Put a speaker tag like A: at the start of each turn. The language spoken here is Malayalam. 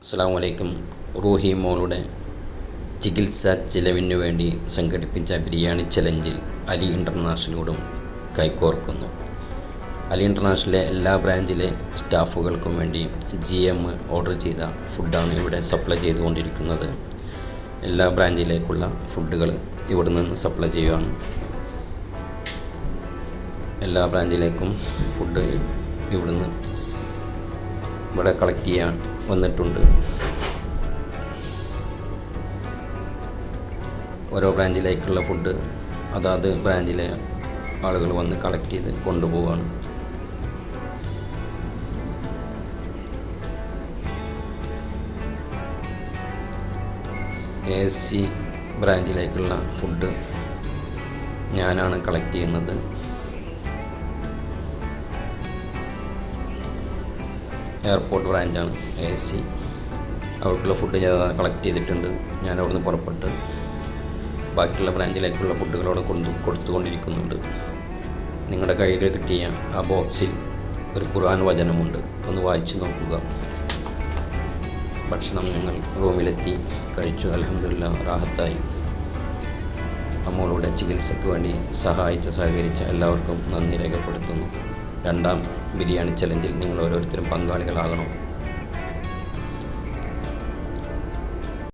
A: അസ്സലാമു അലൈക്കും. റൂഹി മോളുടെ ചികിത്സാ ചിലവിനു വേണ്ടി സംഘടിപ്പിച്ച ബിരിയാണി ചലഞ്ചിൽ അലി ഇൻ്റർനാഷണലോടും കൈകോർക്കുന്നു. അലി ഇൻ്റർനാഷണലിലെ എല്ലാ ബ്രാഞ്ചിലെ സ്റ്റാഫുകൾക്കും വേണ്ടി GM ഓർഡർ ചെയ്ത ഫുഡാണ് ഇവിടെ സപ്ലൈ ചെയ്തുകൊണ്ടിരിക്കുന്നത്. എല്ലാ ബ്രാഞ്ചിലേക്കുള്ള ഫുഡുകൾ ഇവിടെ നിന്ന് സപ്ലൈ ചെയ്യുകയാണ്. എല്ലാ ബ്രാഞ്ചിലേക്കും ഫുഡ് ഇവിടെ കളക്ട് ചെയ്യാൻ വന്നിട്ടുണ്ട്. ഓരോ ബ്രാഞ്ചിലേക്കുള്ള ഫുഡ് അതാത് ബ്രാഞ്ചിലെ ആളുകൾ വന്ന് കളക്ട് ചെയ്ത് കൊണ്ടുപോവുകയാണ്. ASC ബ്രാഞ്ചിലേക്കുള്ള ഫുഡ് ഞാനാണ് കളക്ട് ചെയ്യുന്നത്. എയർപോർട്ട് ബ്രാഞ്ചാണ് ASC. അവർക്കുള്ള ഫുഡ് ഞാൻ കളക്ട് ചെയ്തിട്ടുണ്ട്. ഞാൻ അവിടുന്ന് പുറപ്പെട്ട് ബാക്കിയുള്ള ബ്രാഞ്ചിലേക്കുള്ള ഫുഡുകളോടെ കൊടുത്തുകൊണ്ടിരിക്കുന്നുണ്ട്. നിങ്ങളുടെ കയ്യിൽ കിട്ടിയ ആ ബോക്സിൽ ഒരു ഖുർആൻ വചനമുണ്ട്, ഒന്ന് വായിച്ചു നോക്കുക. ഭക്ഷണം ഞങ്ങൾ റൂമിലെത്തി കഴിച്ചു. അൽഹംദുലില്ലാഹ് റാഹത്തായി. അമ്മളുടെ ചികിത്സയ്ക്ക് വേണ്ടി സഹകരിച്ച എല്ലാവർക്കും നന്ദി രേഖപ്പെടുത്തുന്നു. രണ്ടാം ബിരിയാണി ചലഞ്ചിൽ നിങ്ങൾ ഓരോരുത്തരും പങ്കാളികളാകണം.